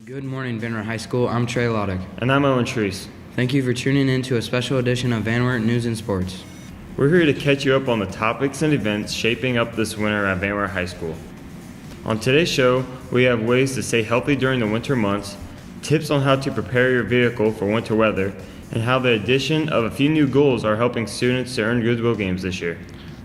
Good morning, Van Wert High School. I'm Trey Loddick. And I'm Owen Treese. Thank you for tuning in to a special edition of Van Wert News and Sports. We're here to catch you up on the topics and events shaping up this winter at Van Wert High School. On today's show, we have ways to stay healthy during the winter months, tips on how to prepare your vehicle for winter weather, and how the addition of a few new goals are helping students to earn Goodwill Games this year.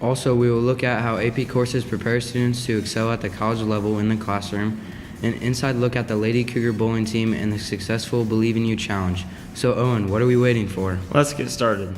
Also, we will look at how AP courses prepare students to excel at the college level in the classroom, an inside look at the Lady Cougar bowling team and the successful Believe in You challenge. So Owen, what are we waiting for? Let's get started.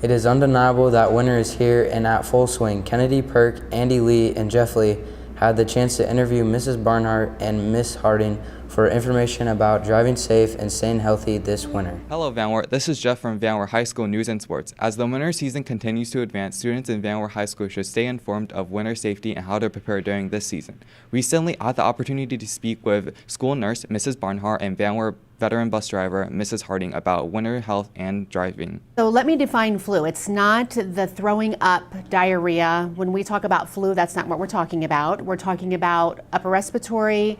It is undeniable that winter is here and at full swing. Kennedy Perk, Andy Lee, and Jeff Lee had the chance to interview Mrs. Barnhart and Miss Harding for information about driving safe and staying healthy this winter. Hello Van Wert, this is Jeff from Van Wert High School News and Sports. As the winter season continues to advance, students in Van Wert High School should stay informed of winter safety and how to prepare during this season. Recently, I had the opportunity to speak with school nurse Mrs. Barnhart and Van Wert veteran bus driver Mrs. Harding about winter health and driving. So let me define flu. It's not the throwing up diarrhea. When we talk about flu, that's not what we're talking about. We're talking about upper respiratory,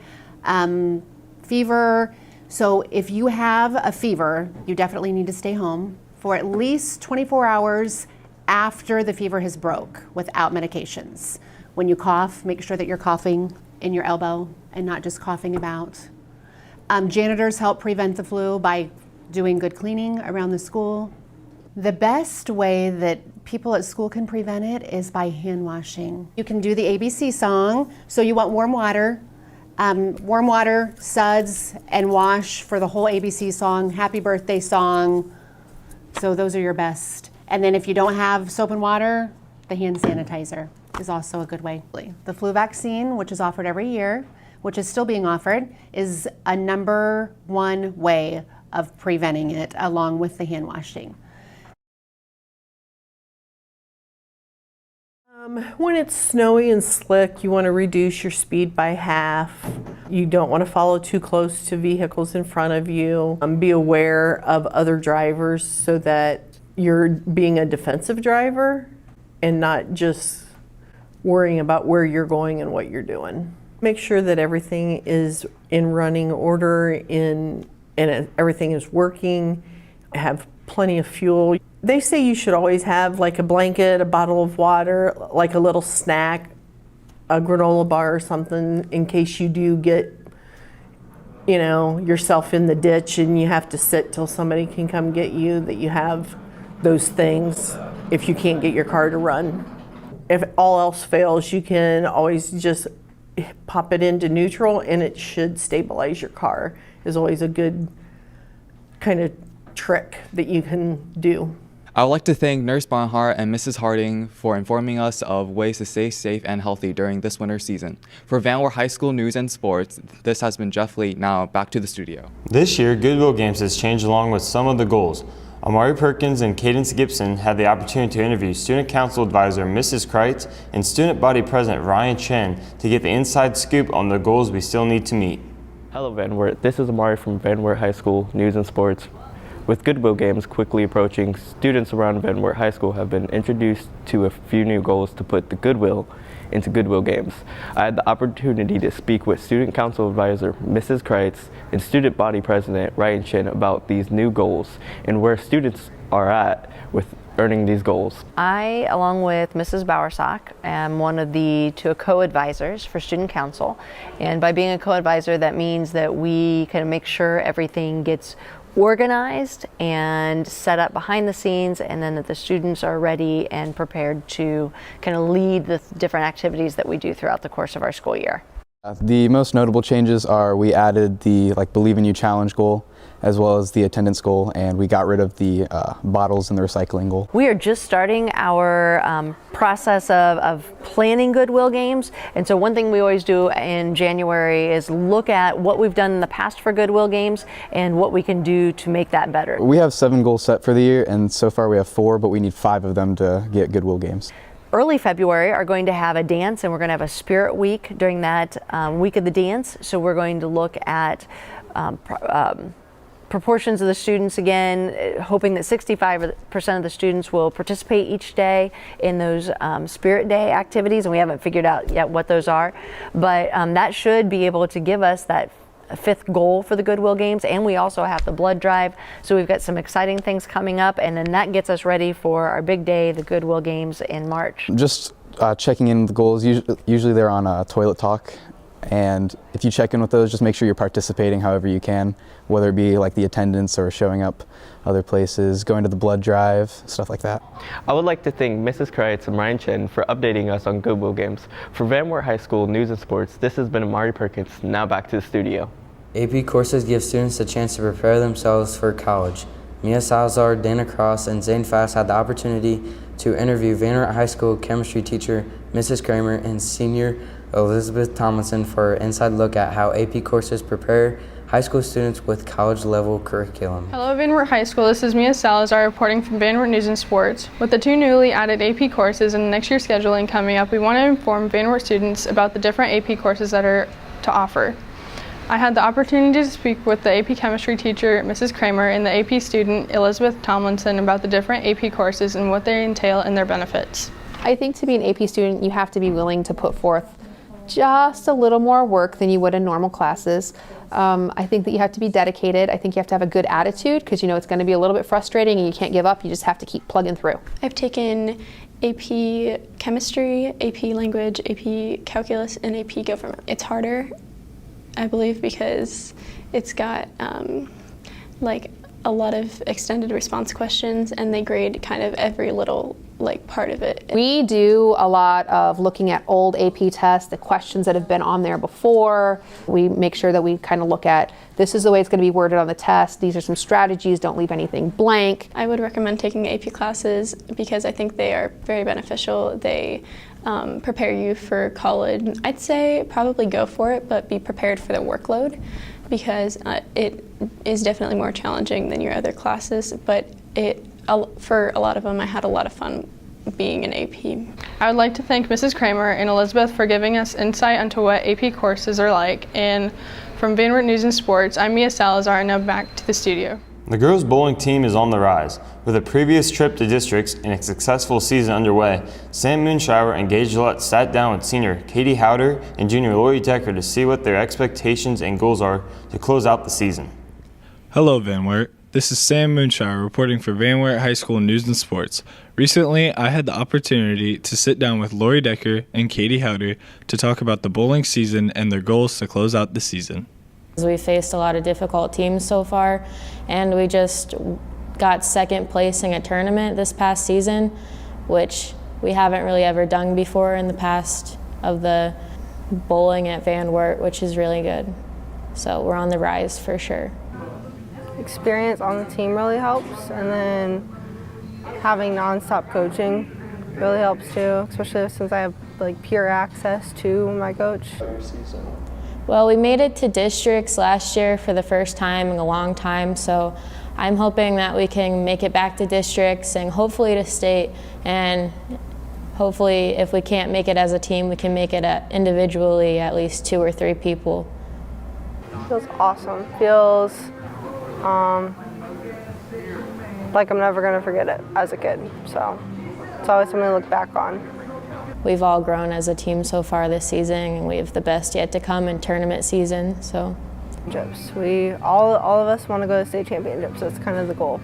fever. So if you have a fever, you definitely need to stay home for at least 24 hours after the fever has broke without medications. When you cough, make sure that you're coughing in your elbow and not just coughing about. Janitors help prevent the flu by doing good cleaning around the school. The best way that people at school can prevent it is by hand washing. You can do the ABC song. So you want warm water, suds, and wash for the whole ABC song, happy birthday song. So those are your best. And then if you don't have soap and water, the hand sanitizer is also a good way. The flu vaccine, which is offered every year, which is still being offered, is a number one way of preventing it, along with the hand washing. When it's snowy and slick, you want to reduce your speed by half. You don't want to follow too close to vehicles in front of you. Be aware of other drivers so that you're being a defensive driver and not just worrying about where you're going and what you're doing. Make sure that everything is in running order and everything is working. Have plenty of fuel. They say you should always have like a blanket, a bottle of water, like a little snack, a granola bar or something in case you do get, yourself in the ditch and you have to sit till somebody can come get you, that you have those things if you can't get your car to run. If all else fails, you can always just pop it into neutral and it should stabilize your car. Is always a good kind of trick that you can do. I would like to thank Nurse Barnhart and Mrs. Harding for informing us of ways to stay safe and healthy during this winter season. For Van Wert High School News and Sports, this has been Jeff Lee. Now back to the studio. This year, Goodwill Games has changed along with some of the goals. Amari Perkins and Cadence Gibson had the opportunity to interview Student Council Advisor Mrs. Kreitz and Student Body President Ryan Chen to get the inside scoop on the goals we still need to meet. Hello Van Wert, this is Amari from Van Wert High School News and Sports. With Goodwill Games quickly approaching, students around Van Wert High School have been introduced to a few new goals to put the goodwill into Goodwill Games. I had the opportunity to speak with Student Council Advisor Mrs. Kreitz and Student Body President Ryan Chin about these new goals and where students are at with earning these goals. I, along with Mrs. Bowersock, am one of the two co-advisors for Student Council. And by being a co-advisor, that means that we kind of make sure everything gets organized and set up behind the scenes, and then that the students are ready and prepared to kind of lead the different activities that we do throughout the course of our school year. The most notable changes are we added the Believe in You challenge goal as well as the attendance goal, and we got rid of the bottles and the recycling goal. We are just starting our process of planning Goodwill Games, and so one thing we always do in January is look at what we've done in the past for Goodwill Games and what we can do to make that better. We have 7 goals set for the year, and so far we have 4, but we need 5 of them to get Goodwill Games. early February are going to have a dance, and we're going to have a spirit week during that week of the dance. So we're going to look at proportions of the students again, hoping that 65% of the students will participate each day in those Spirit Day activities, and we haven't figured out yet what those are. But that should be able to give us that fifth goal for the Goodwill Games, and we also have the blood drive. So we've got some exciting things coming up, and then that gets us ready for our big day, the Goodwill Games in March. Just checking in the goals, usually they're on Toilet Talk. And if you check in with those, just make sure you're participating however you can, whether it be like the attendance or showing up other places, going to the blood drive, stuff like that. I would like to thank Mrs. Kreitz and Ryan Chen for updating us on Goodwill Games. For Van Wert High School News and Sports, this has been Amari Perkins. Now back to the studio. AP courses give students a chance to prepare themselves for college. Mia Salazar, Dana Cross, and Zane Fass had the opportunity to interview Van Wert High School chemistry teacher Mrs. Kramer and senior Elizabeth Tomlinson for an inside look at how AP courses prepare high school students with college-level curriculum. Hello, Van Wert High School. This is Mia Salazar reporting from Van Wert News and Sports. With the two newly added AP courses and next year's scheduling coming up, we want to inform Van Wert students about the different AP courses that are to offer. I had the opportunity to speak with the AP chemistry teacher, Mrs. Kramer, and the AP student, Elizabeth Tomlinson, about the different AP courses and what they entail and their benefits. I think to be an AP student, you have to be willing to put forth just a little more work than you would in normal classes. I think that you have to be dedicated. I think you have to have a good attitude because you know it's going to be a little bit frustrating and you can't give up. You just have to keep plugging through. I've taken AP Chemistry, AP Language, AP Calculus, and AP Government. It's harder, I believe, because it's got like a lot of extended response questions and they grade kind of every little part of it. We do a lot of looking at old AP tests, the questions that have been on there before. We make sure that we kind of look at this is the way it's going to be worded on the test. These are some strategies. Don't leave anything blank. I would recommend taking AP classes because I think they are very beneficial. They prepare you for college. I'd say probably go for it, but be prepared for the workload because it is definitely more challenging than your other classes, but for a lot of them, I had a lot of fun being an AP. I would like to thank Mrs. Kramer and Elizabeth for giving us insight into what AP courses are like. And from Van Wert News and Sports, I'm Mia Salazar, and now back to the studio. The girls bowling team is on the rise. With a previous trip to districts and a successful season underway, Sam Moonshower and Gage Gillette sat down with senior Katie Howder and junior Lori Decker to see what their expectations and goals are to close out the season. Hello, Van Wert. This is Sam Moonshower reporting for Van Wert High School News and Sports. Recently, I had the opportunity to sit down with Lori Decker and Katie Howder to talk about the bowling season and their goals to close out the season. We faced a lot of difficult teams so far, and we just got second place in a tournament this past season, which we haven't really ever done before in the past of the bowling at Van Wert, which is really good. So we're on the rise for sure. Experience on the team really helps, and then having nonstop coaching really helps too, especially since I have pure access to my coach. Well, we made it to districts last year for the first time in a long time, so I'm hoping that we can make it back to districts and hopefully to state, and hopefully if we can't make it as a team, we can make it individually, at least 2 or 3 people. Feels awesome. Feels like I'm never going to forget it as a kid, so it's always something to look back on. We've all grown as a team so far this season, and we have the best yet to come in tournament season. So, we all of us want to go to state championships. That's kind of the goal.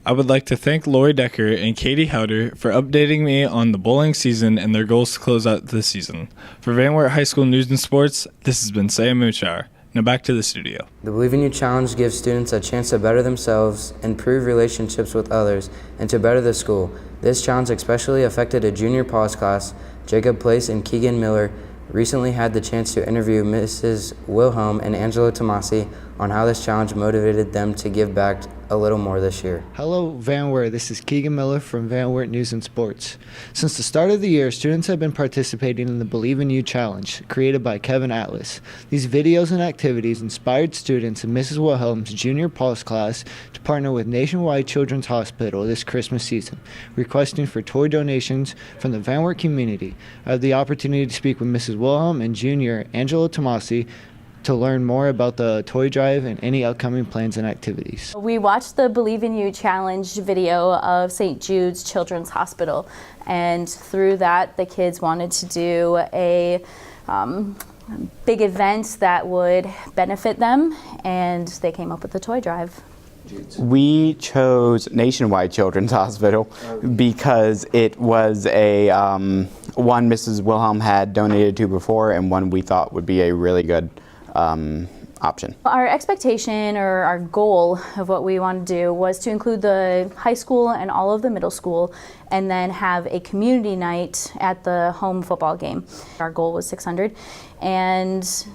I would like to thank Lori Decker and Katie Howder for updating me on the bowling season and their goals to close out the season. For Van Wert High School News and Sports, this has been Sam Moonshower. Now back to the studio. The Believe in You Challenge gives students a chance to better themselves, improve relationships with others, and to better the school. This challenge especially affected a junior pause class. Jacob Place and Keegan Miller recently had the chance to interview Mrs. Wilhelm and Angela Tomasi on how this challenge motivated them to give back a little more this year. Hello, Van Wert. This is Keegan Miller from Van Wert News and Sports. Since the start of the year, students have been participating in the Believe in You Challenge, created by Kevin Atlas. These videos and activities inspired students in Mrs. Wilhelm's Junior Pulse class to partner with Nationwide Children's Hospital this Christmas season, requesting for toy donations from the Van Wert community. I had the opportunity to speak with Mrs. Wilhelm and Junior Angelo Tomasi to learn more about the toy drive and any upcoming plans and activities. We watched the Believe in You Challenge video of St. Jude's Children's Hospital, and through that the kids wanted to do a big event that would benefit them, and they came up with the toy drive. We chose Nationwide Children's Hospital because it was a one Mrs. Wilhelm had donated to before, and one we thought would be a really good option. Our expectation or our goal of what we want to do was to include the high school and all of the middle school, and then have a community night at the home football game. Our goal was 600, and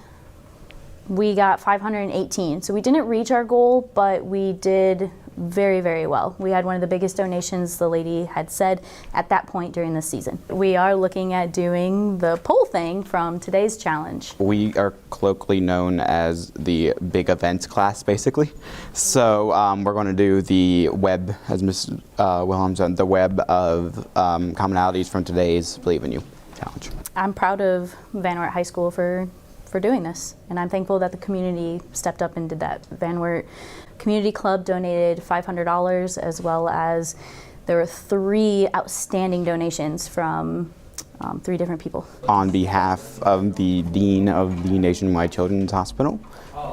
we got 518. So we didn't reach our goal, but we did very, very well. We had one of the biggest donations the lady had said at that point during the season. We are looking at doing the pole thing from today's challenge. We are colloquially known as the big events class, basically. So we're going to do the web, as Ms. Wilhelm said, the web of commonalities from today's Believe in You challenge. I'm proud of Van Wert High School for doing this, and I'm thankful that the community stepped up and did that. Van Wert Community Club donated $500, as well as there were 3 outstanding donations from 3 different people. On behalf of the Dean of the Nationwide Children's Hospital,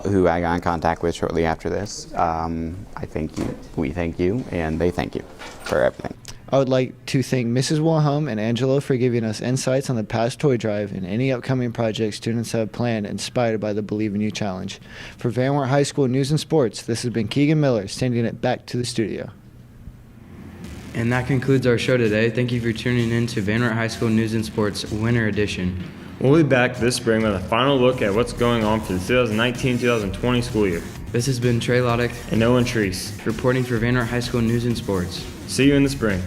who I got in contact with shortly after this, I thank you, we thank you, and they thank you for everything. I would like to thank Mrs. Wilhelm and Angelo for giving us insights on the past toy drive and any upcoming projects students have planned inspired by the Believe in You Challenge. For Van Wert High School News and Sports, this has been Keegan Miller, sending it back to the studio. And that concludes our show today. Thank you for tuning in to Van Wert High School News and Sports Winter Edition. We'll be back this spring with a final look at what's going on for the 2019-2020 school year. This has been Trey Loddick and Owen Treese, reporting for Van Wert High School News and Sports. See you in the spring.